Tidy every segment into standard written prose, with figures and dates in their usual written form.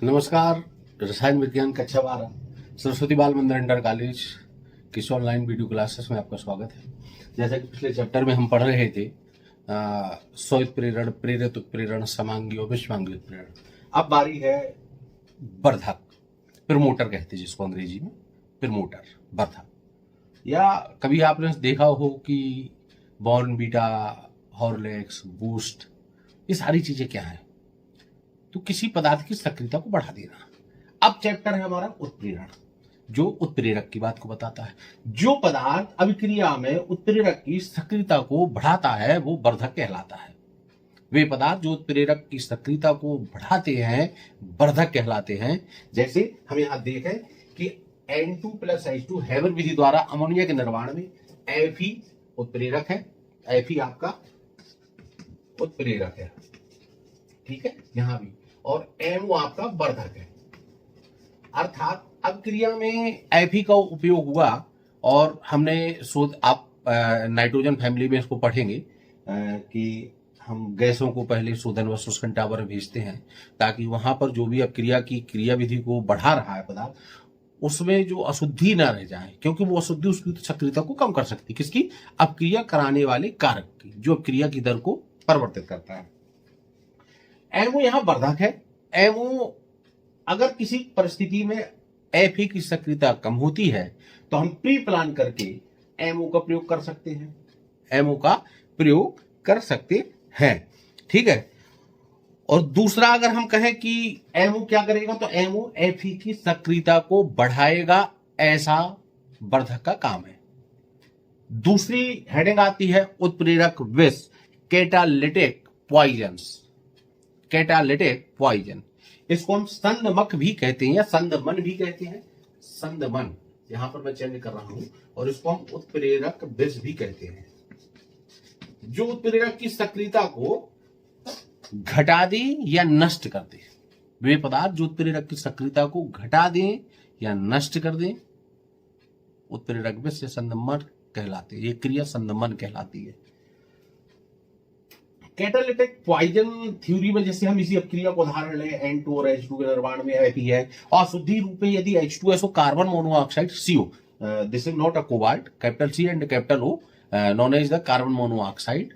नमस्कार। रसायन विज्ञान कक्षा 12 सरस्वती बाल मंदिर इंटर कॉलेज की ऑनलाइन वीडियो क्लासेस में आपका स्वागत है। जैसा कि पिछले चैप्टर में हम पढ़ रहे थे स्वउत्प्रेरण, प्रेरित उत्प्रेरण, समांगी और विषमांगी उत्प्रेरण। अब बारी है वर्धक, प्रमोटर कहते हैं जिसको अंग्रेजी में, प्रमोटर, वर्धक। या कभी आपने देखा हो कि बॉर्नवीटा, हॉर्लिक्स, बूस्ट, ये सारी चीजें क्या है? तो किसी पदार्थ की सक्रियता को बढ़ा देना। अब चैप्टर है हमारा उत्प्रेरण, जो उत्प्रेरक की बात को बताता है। जो पदार्थ अभिक्रिया में उत्प्रेरक की सक्रियता को बढ़ाता है वो वर्धक कहलाता है। वे पदार्थ जो उत्प्रेरक की सक्रियता को बढ़ाते हैं वर्धक कहलाते हैं। जैसे हम यहां देखें कि N2 + H2 हैबर विधि द्वारा अमोनिया के निर्माण में Fe उत्प्रेरक है, Fe आपका उत्प्रेरक है, ठीक है, यहां भी, और MO आपका वर्धक है। अर्थात अब क्रिया में Fe का उपयोग हुआ और हमने आप नाइट्रोजन फैमिली में इसको पढ़ेंगे कि हम गैसों को पहले शोधन व शुष्कन टावर में भेजते हैं ताकि वहां पर जो भी अब क्रिया की क्रिया विधि को बढ़ा रहा है पदार्थ, उसमें जो अशुद्धि ना रह जाए, क्योंकि वो अशुद्धि उसकी सक्रियता को कम कर सकती है। किसकी? अपक्रिया कराने वाले कारक की, जो अपक्रिया की दर को परिवर्तित करता है। एमओ यहां वर्धक है। एमओ अगर किसी परिस्थिति में Fe की सक्रियता कम होती है तो हम प्री प्लान करके एमओ का प्रयोग कर सकते हैं, एमओ का प्रयोग कर सकते हैं, ठीक है। और दूसरा अगर हम कहें कि एमओ क्या करेगा, तो एमओ Fe की सक्रियता को बढ़ाएगा, ऐसा वर्धक का काम है। दूसरी हेडिंग आती है उत्प्रेरक विष, कैटालिटिक पॉइजन्स, कैटालिटिक पॉइजन। इसको हम संदमक भी कहते हैं या संदमन भी कहते हैं। संदमन यहां पर मैं चेंज कर रहा हूं, और इसको हम उत्प्रेरक विष भी कहते हैं। जो उत्प्रेरक की सक्रियता को घटा दे या नष्ट कर दे, वे पदार्थ जो उत्प्रेरक की सक्रियता को घटा दें या नष्ट कर दें, उत्प्रेरक विष या संदमन कहलाते हैं। ये क्रिया संदमन कहलाती है। कैटालिटिक पॉइजन थ्योरी में जैसे हम इसी अपक्रिया को उदाहरण लें, N2 और H2 के निर्माण में Fe है, और शुद्धि रूप में यदि H2SO carbon monoxide CO, this is not a cobalt, capital C and capital O known as the carbon monoxide,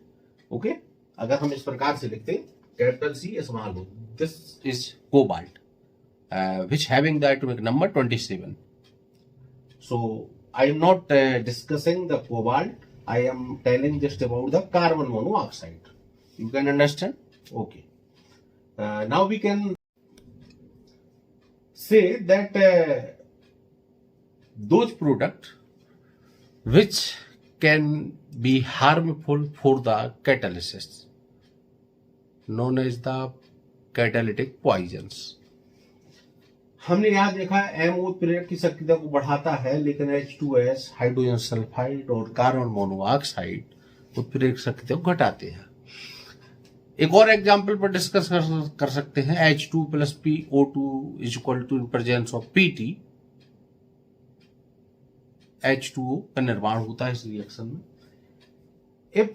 okay. अगर हम इस प्रकार से लिखते, capital C small O, this is cobalt which having the atomic number 27. So I am not discussing the cobalt, I am telling just about the carbon monoxide. You can understand? Okay. Now we can say that those products which can be harmful for the catalysis known as the catalytic poisons. हमने यहां देखा ammo उत्प्रेरक की सक्रियता को बढ़ाता है, लेकिन H2S, हाइड्रोजन सल्फाइड और कार्बन मोनोऑक्साइड उत्प्रेरक सक्रियता को घटाते हैं। एक और एग्जांपल पर डिस्कस कर सकते हैं। H2 + PO2 = in presence of PT, H2O का निर्माण होता है इस रिएक्शन में। If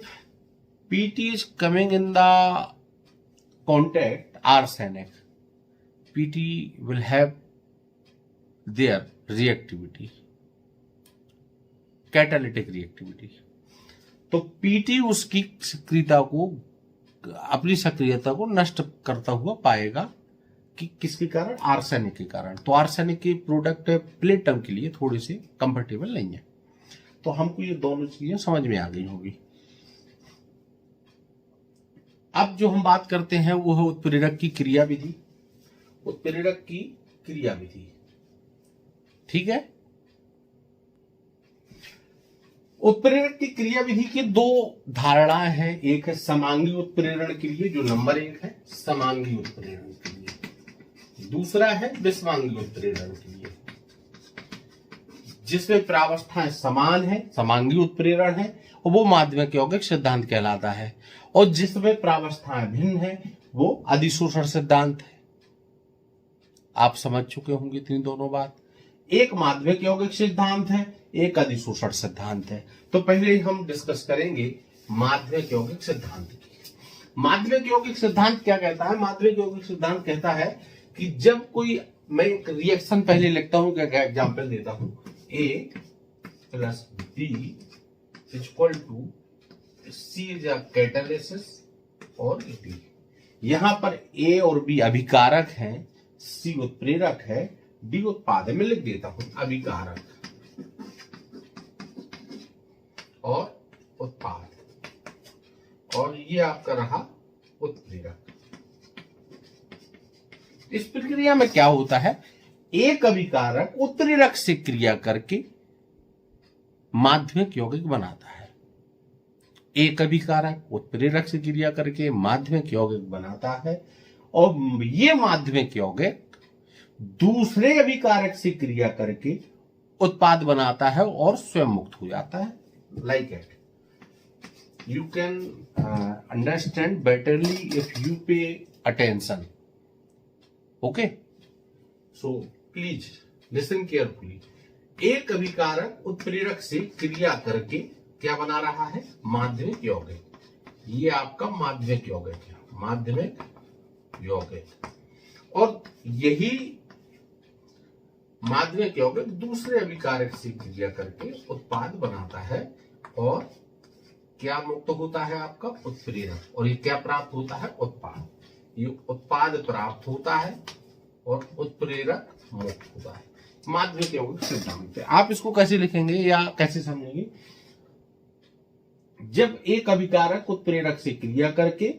PT is coming in the contact arsenic, PT will have their reactivity, catalytic reactivity। तो PT उसकी सक्रियता को, अपनी सक्रियता को नष्ट करता हुआ पाएगा कि किसके कारण? आर्सेनिक के कारण। तो आर्सेनिक के प्रोडक्ट प्लेटम के लिए थोड़े से कंफर्टेबल नहीं है। तो हमको ये दोनों चीजें समझ में आ गई होगी। अब जो हम बात करते हैं वो है उत्प्रेरक की क्रिया विधि, उत्प्रेरक की क्रिया विधि, ठीक है। उत्प्रेरक की क्रिया विधि की दो धारणाएं हैं। एक है समांगी उत्प्रेरण के लिए, जो नंबर 1 है, समांगी उत्प्रेरण के लिए। दूसरा है विषमांगी उत्प्रेरण के लिए, जिसमें प्रावस्थाएं समान है, समांगी उत्प्रेरण है, और वो माध्यमिक यौगिक सिद्धांत कहलाता है। और जिसमें प्रावस्थाएं भिन्न है वो अधिशोषण सिद्धांत है। आप समझ चुके होंगे तीन दोनों बात। एक माध्यमिक यौगिक सिद्धांत है, एक अधिशोषण सिद्धांत है। तो पहले हम डिस्कस करेंगे माध्यमिक यौगिक सिद्धांत की। माध्यमिक यौगिक सिद्धांत क्या कहता है? माध्यमिक यौगिक सिद्धांत कहता है कि जब कोई, मैं एक रिएक्शन पहले लिखता हूं, क्या एग्जांपल देता हूं, A plus B equal to C is a catalysis और D। यहां पर A और B अभिकारक है, C उत्प्रेरक है, D उत्पाद है। मैं लिख देता हूं अभिकारक और उत्पाद, और ये आपका रहा उत्प्रेरक। इस प्रक्रिया में क्या होता है, एक अभिकारक उत्प्रेरक से क्रिया करके माध्यमिक यौगिक बनाता है। एक अभिकारक उत्प्रेरक से क्रिया करके माध्यमिक यौगिक बनाता है, और ये माध्यमिक यौगिक दूसरे अभिकारक से क्रिया करके उत्पाद बनाता है और स्वयं मुक्त हो जाता है। Like it you can understand betterly if you pay attention. Okay, so please listen carefully. एक अभिकारक उत्प्रेरक से क्रिया करके क्या बना रहा है, माध्यमिक यौगिक। ये आपका माध्यमिक यौगिक है, माध्यमिक यौगिक, और यही माध्यमिक यौगिक दूसरे अभिकारक से क्रिया करके उत्पाद बनाता है, और क्या मुक्त होता है, आपका उत्प्रेरक, और ये क्या प्राप्त होता है, उत्पाद। ये उत्पाद प्राप्त होता है और उत्प्रेरक मुक्त होता है। माध्यमिक यौगिक सिद्धांत। आप इसको कैसे लिखेंगे या कैसे समझेंगे, जब एक अभिकारक उत्प्रेरक से क्रिया करके,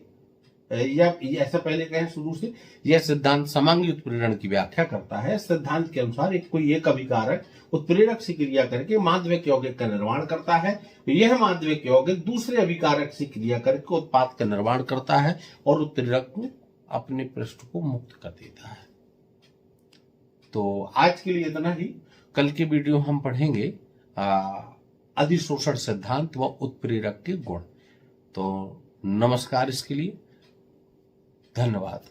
या ऐसा पहले कहें शुरू से, यह सिद्धांत समांगी उत्प्रेरण की व्याख्या करता है। सिद्धांत के अनुसार एक अभिकारक उत्प्रेरक से क्रिया करके माध्यमिक यौगिक का निर्माण करता है। यह माध्यमिक यौगिक दूसरे अभिकारक से क्रिया करके उत्पाद का निर्माण करता है और उत्प्रेरक को अपने पृष्ठ को मुक्त कर देता है। तो आज के लिए इतना ही। कल के वीडियो हम पढ़ेंगे अधिशोषण सिद्धांत व उत्प्रेरक के गुण। तो नमस्कार, इसके लिए धन्यवाद।